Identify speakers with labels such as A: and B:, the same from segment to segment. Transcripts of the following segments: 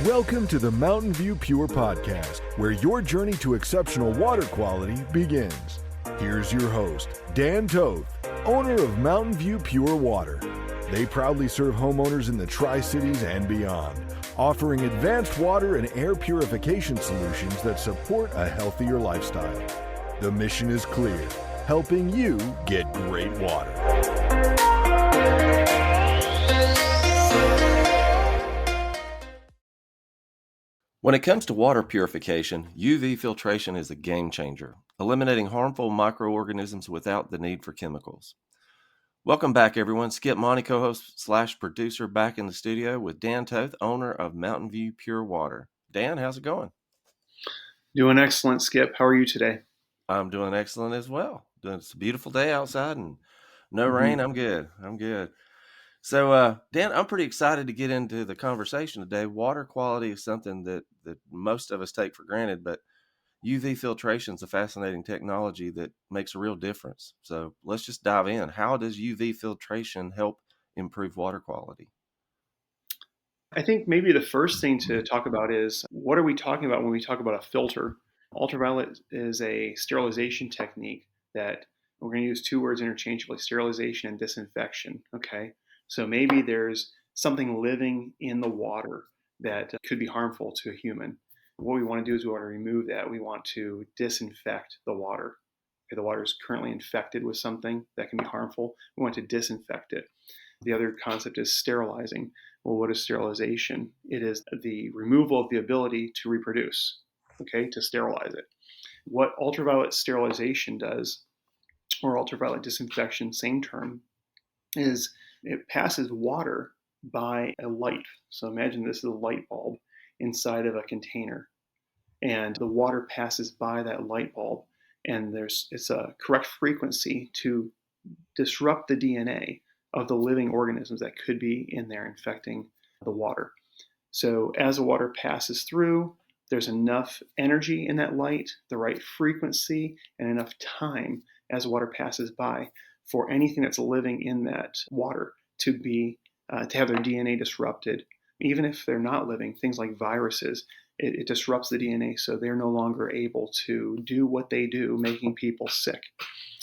A: Welcome to the Mountain View Pure Podcast, where your journey to exceptional water quality begins. Here's your host, Dan Toth, owner of Mountain View Pure Water. They proudly serve homeowners in the Tri-Cities and beyond, offering advanced water and air purification solutions that support a healthier lifestyle. The mission is clear, helping you get great water.
B: When it comes to water purification, UV filtration is a game changer, eliminating harmful microorganisms without the need for chemicals. Welcome back, everyone. Skip Monty, co-host / producer, back in the studio with Dan Toth, owner of Mountain View Pure Water. Dan, how's it going?
C: Doing excellent, Skip. How are you today?
B: I'm doing excellent as well. It's a beautiful day outside and no rain. I'm good. So, Dan, I'm pretty excited to get into the conversation today. Water quality is something that most of us take for granted, but UV filtration is a fascinating technology that makes a real difference. So let's just dive in. How does UV filtration help improve water quality?
C: I think maybe the first thing to talk about is, what are we talking about when we talk about a filter? Ultraviolet is a sterilization technique that we're going to use two words interchangeably: sterilization and disinfection. Okay. So maybe there's something living in the water that could be harmful to a human. What we want to do is we want to remove that. We want to disinfect the water. Okay, the water is currently infected with something that can be harmful. We want to disinfect it. The other concept is sterilizing. Well, what is sterilization? It is the removal of the ability to reproduce, okay, to sterilize it. What ultraviolet sterilization does, or ultraviolet disinfection, same term, is it passes water by a light. So imagine this is a light bulb inside of a container, and the water passes by that light bulb, and it's a correct frequency to disrupt the DNA of the living organisms that could be in there infecting the water. So as the water passes through, there's enough energy in that light, the right frequency, and enough time as water passes by for anything that's living in that water to have their DNA disrupted. Even if they're not living, things like viruses, it disrupts the DNA, so they're no longer able to do what they do, making people sick.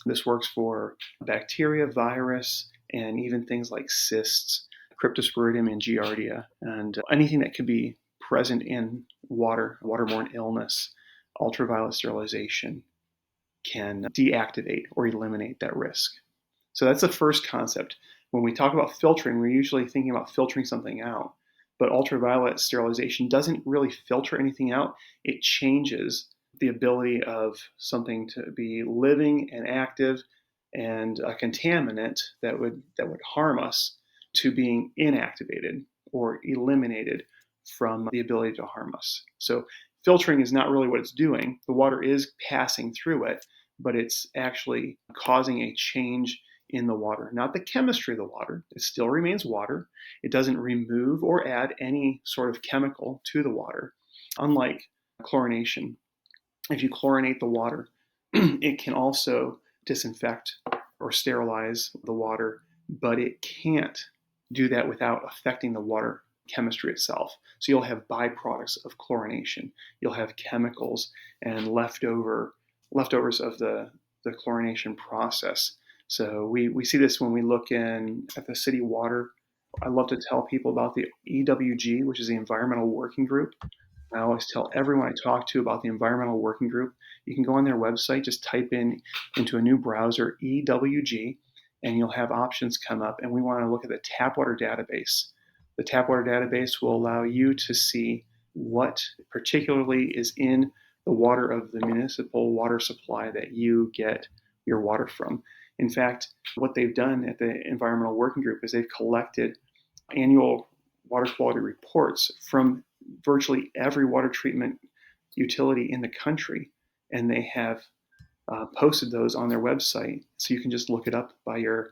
C: This works for bacteria, virus, and even things like cysts, cryptosporidium, and giardia, and anything that could be present in water, waterborne illness. Ultraviolet sterilization can deactivate or eliminate that risk. So that's the first concept. When we talk about filtering, we're usually thinking about filtering something out, but ultraviolet sterilization doesn't really filter anything out. It changes the ability of something to be living and active and a contaminant that would harm us to being inactivated or eliminated from the ability to harm us. So filtering is not really what it's doing. The water is passing through it, but it's actually causing a change in the water, not the chemistry of the water. It still remains water. It doesn't remove or add any sort of chemical to the water. Unlike chlorination, if you chlorinate the water, it can also disinfect or sterilize the water, but it can't do that without affecting the water chemistry itself. So you'll have byproducts of chlorination. You'll have chemicals and leftovers of the chlorination process. So we see this when we look at the city water. I love to tell people about the EWG, which is the Environmental Working Group. I always tell everyone I talk to about the Environmental Working Group. You can go on their website, just type into a new browser EWG, and you'll have options come up. And we want to look at the tap water database. The tap water database will allow you to see what particularly is in the water of the municipal water supply that you get your water from. In fact, what they've done at the Environmental Working Group is they've collected annual water quality reports from virtually every water treatment utility in the country, and they have posted those on their website. So you can just look it up by your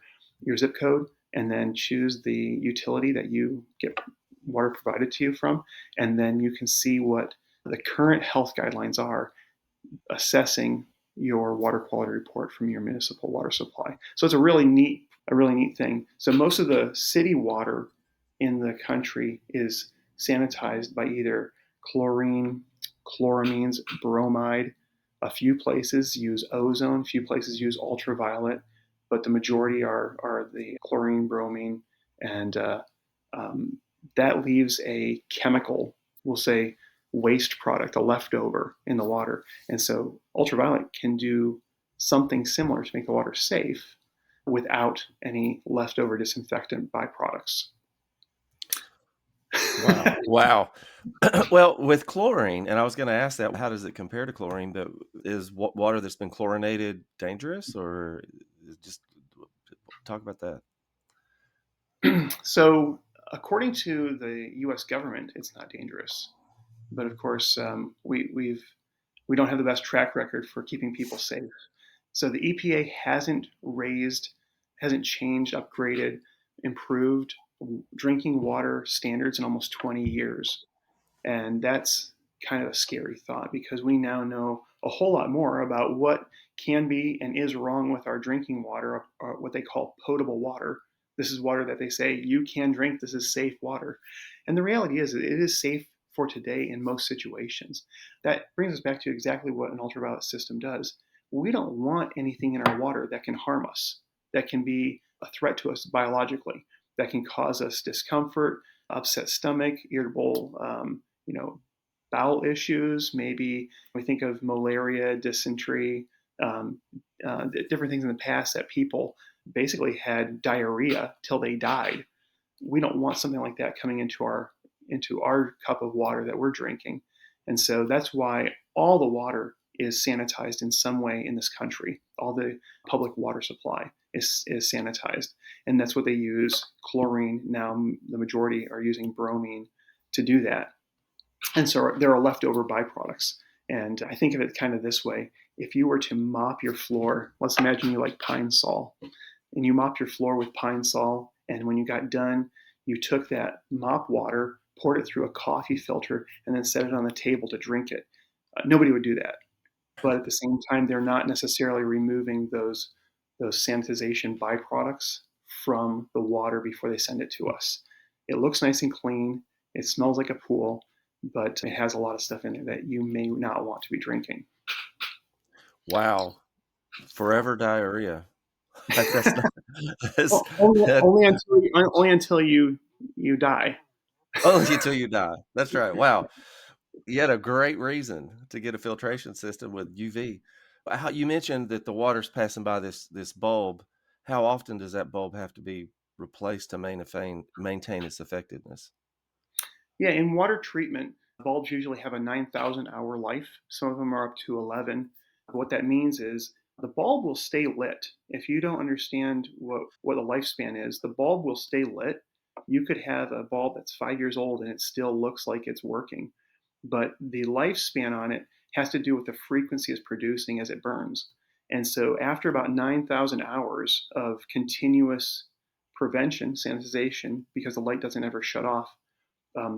C: zip code and then choose the utility that you get water provided to you from, and then you can see what the current health guidelines are assessing your water quality report from your municipal water supply. So it's a really neat thing. So most of the city water in the country is sanitized by either chlorine, chloramines, bromide. A few places use ozone, a few places use ultraviolet, but the majority are the chlorine, bromine, and um, that leaves a chemical, we'll say waste product, a leftover in the water. And so ultraviolet can do something similar to make the water safe without any leftover disinfectant byproducts.
B: Wow. Wow. Well, with chlorine, and I was going to ask that, how does it compare to chlorine? But is water that's been chlorinated dangerous, or just talk about that?
C: So, according to the U.S. government, it's not dangerous. But of course, we don't have the best track record for keeping people safe. So the EPA hasn't changed, upgraded, improved drinking water standards in almost 20 years. And that's kind of a scary thought because we now know a whole lot more about what can be and is wrong with our drinking water, or what they call potable water. This is water that they say you can drink. This is safe water. And the reality is, it is safe for today in most situations. That brings us back to exactly what an ultraviolet system does. We don't want anything in our water that can harm us, that can be a threat to us biologically, that can cause us discomfort, upset stomach, irritable you know, bowel issues. Maybe we think of malaria, dysentery, um, different things in the past that people basically had diarrhea till they died. We don't want something like that coming into our cup of water that we're drinking, and so that's why all the water is sanitized in some way in this country. All the public water supply is sanitized, and that's what they use. Chlorine now, the majority are using bromine to do that, and so there are leftover byproducts. And I think of it kind of this way: if you were to mop your floor, let's imagine you like Pine Sol, and you mopped your floor with Pine Sol, and when you got done, you took that mop water, poured it through a coffee filter, and then set it on the table to drink it. Nobody would do that. But at the same time, they're not necessarily removing those sanitization byproducts from the water before they send it to us. It looks nice and clean. It smells like a pool, but it has a lot of stuff in it that you may not want to be drinking.
B: Wow. Forever diarrhea. That's not, that's,
C: Well, only,
B: that,
C: only until you die.
B: only until you die. That's right. Wow. You had a great reason to get a filtration system with UV. How you mentioned that the water's passing by this bulb. How often does that bulb have to be replaced to maintain its effectiveness?
C: Yeah, in water treatment, bulbs usually have a 9,000 hour life. Some of them are up to 11. What that means is the bulb will stay lit. If you don't understand what the lifespan is, the bulb will stay lit. You could have a bulb that's 5 years old and it still looks like it's working. But the lifespan on it has to do with the frequency it's producing as it burns. And so after about 9,000 hours of continuous prevention, sanitization, because the light doesn't ever shut off,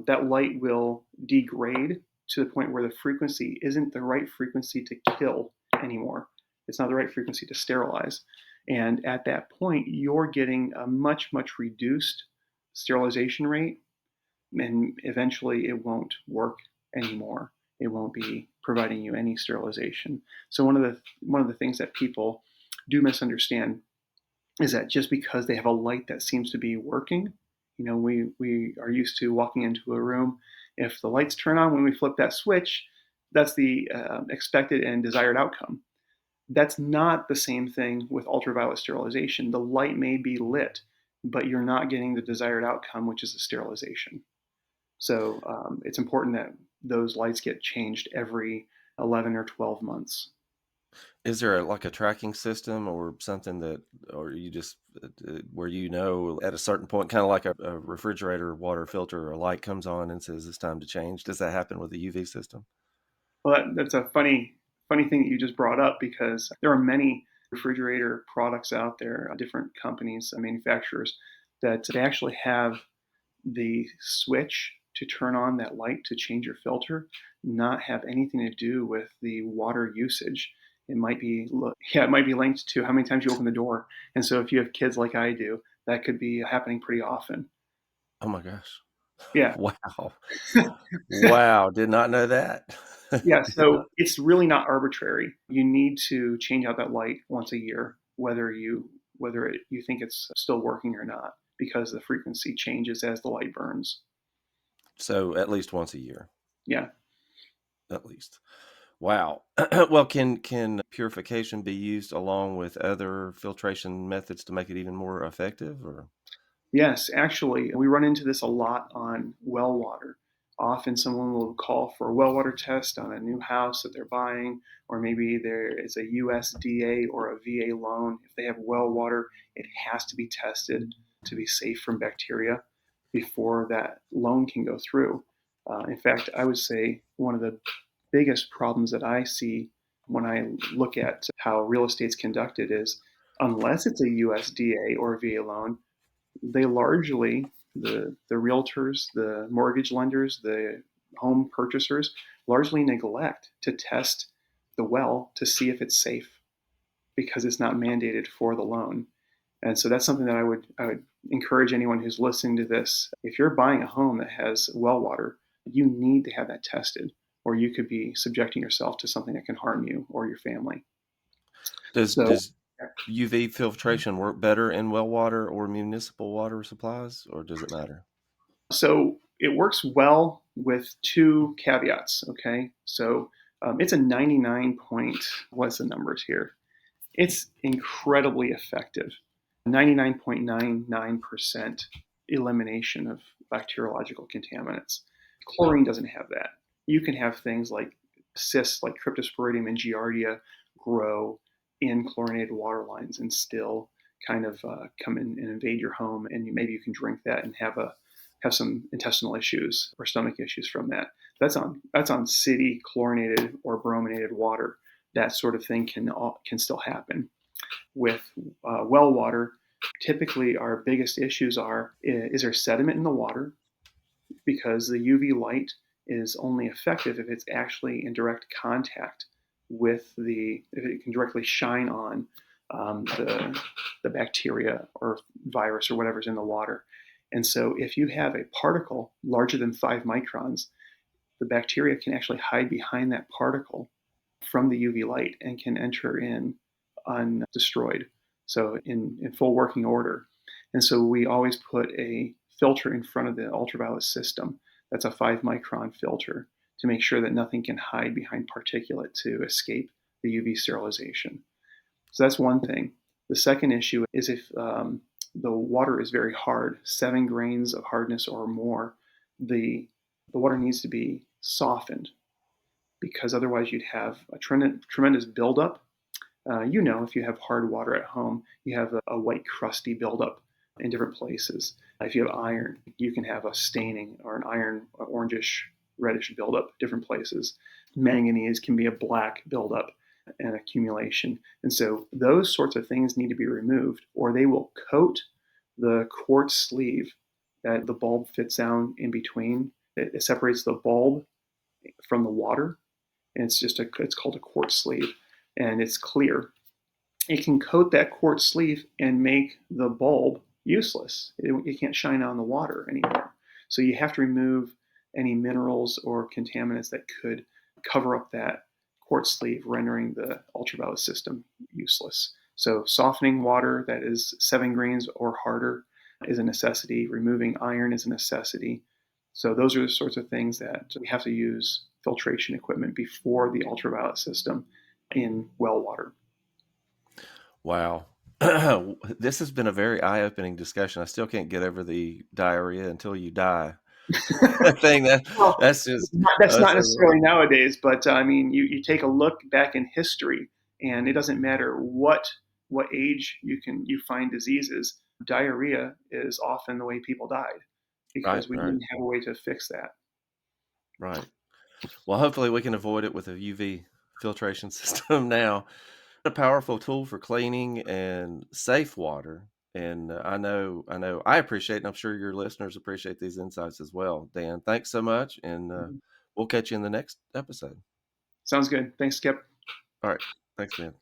C: that light will degrade to the point where the frequency isn't the right frequency to kill anymore. It's not the right frequency to sterilize. And at that point, you're getting a much, much reduced sterilization rate, and eventually it won't work anymore. It won't be providing you any sterilization. So one of the things that people do misunderstand is that just because they have a light that seems to be working, we are used to walking into a room. If the lights turn on when we flip that switch, that's the expected and desired outcome. That's not the same thing with ultraviolet sterilization. The light may be lit, but you're not getting the desired outcome, which is the sterilization. So it's important that those lights get changed every 11 or 12 months.
B: Is there like a tracking system or something that, or you just where at a certain point, kind of like a refrigerator water filter, a light comes on and says it's time to change? Does that happen with the UV system?
C: Well, that's a funny thing that you just brought up because there are many refrigerator products out there, different companies, manufacturers, that they actually have the switch to turn on that light to change your filter not have anything to do with the water usage. It might be linked to how many times you open the door. And so if you have kids like I do, that could be happening pretty often.
B: Oh my gosh.
C: Yeah.
B: Wow. Wow, did not know that.
C: Yeah,
B: Did
C: so
B: not.
C: it's really not arbitrary. You need to change out that light once a year, you think it's still working or not, because the frequency changes as the light burns.
B: So at least once a year,
C: Yeah.
B: at least. Wow. Well, can purification be used along with other filtration methods to make it even more effective, or?
C: Yes, actually, we run into this a lot on well water. Often someone will call for a well water test on a new house that they're buying, or maybe there is a USDA or a VA loan. If they have well water, it has to be tested to be safe from bacteria before that loan can go through. In fact, I would say one of the biggest problems that I see when I look at how real estate's conducted is, unless it's a USDA or VA loan, they largely, the realtors, the mortgage lenders, the home purchasers, largely neglect to test the well to see if it's safe, because it's not mandated for the loan. And so that's something that I would encourage anyone who's listening to this. If you're buying a home that has well water, you need to have that tested, or you could be subjecting yourself to something that can harm you or your family.
B: Does
C: So
B: does UV filtration work better in well water or municipal water supplies, or does it matter?
C: So it works well with two caveats. Okay, so it's a 99 point. What's the numbers here? It's incredibly effective. 99.99% elimination of bacteriological contaminants. Chlorine doesn't have that. You can have things like cysts, like Cryptosporidium and Giardia, grow in chlorinated water lines and still kind of come in and invade your home, and maybe you can drink that and have some intestinal issues or stomach issues from that. That's on city chlorinated or brominated water. That sort of thing can still happen. With well water, typically our biggest issues are: is there sediment in the water? Because the UV light is only effective if it's actually in direct contact if it can directly shine on the bacteria or virus or whatever's in the water. And so if you have a particle larger than 5 microns, the bacteria can actually hide behind that particle from the UV light and can enter in undestroyed, so in full working order. And so we always put a filter in front of the ultraviolet system that's a 5 micron filter to make sure that nothing can hide behind particulate to escape the UV sterilization. So that's one thing. The second issue is if the water is very hard, 7 grains of hardness or more, the water needs to be softened, because otherwise you'd have a tremendous buildup. If you have hard water at home, you have a white crusty buildup in different places. If you have iron, you can have a staining or an iron orangish reddish buildup different places. Manganese can be a black buildup and accumulation. And so those sorts of things need to be removed, or they will coat the quartz sleeve that the bulb fits down in between. It separates the bulb from the water, and it's called a quartz sleeve, and it's clear. It can coat that quartz sleeve and make the bulb useless. It can't shine on the water anymore. So you have to remove any minerals or contaminants that could cover up that quartz sleeve, rendering the ultraviolet system useless. So softening water that is 7 grains or harder is a necessity. Removing iron is a necessity. So those are the sorts of things that we have to use filtration equipment before the ultraviolet system in well water.
B: Wow. This has been a very eye-opening discussion. I still can't get over the diarrhea until you die thing.
C: Well,
B: That's just
C: that's
B: that's
C: not
B: a,
C: necessarily nowadays, but I mean, you take a look back in history, and it doesn't matter what age you find diseases. Diarrhea is often the way people died,
B: right,
C: because we
B: right,
C: didn't have a way to fix that.
B: right. Well, hopefully we can avoid it with a UV filtration system now. A powerful tool for cleaning and safe water. And I know I appreciate, and I'm sure your listeners appreciate these insights as well. Dan, thanks so much. And
C: Mhm.
B: we'll catch you in the next episode.
C: Sounds good. Thanks, Skip.
B: All right. Thanks, Dan.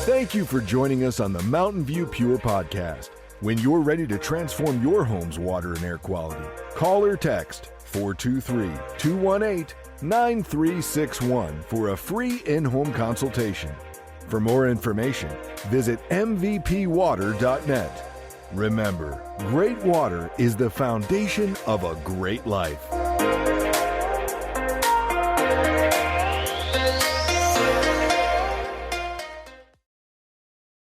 A: Thank you for joining us on the Mountain View Pure podcast. When you're ready to transform your home's water and air quality, call or text 423-218-9361 for a free in-home consultation. For more information, visit mvpwater.net. Remember, great water is the foundation of a great life.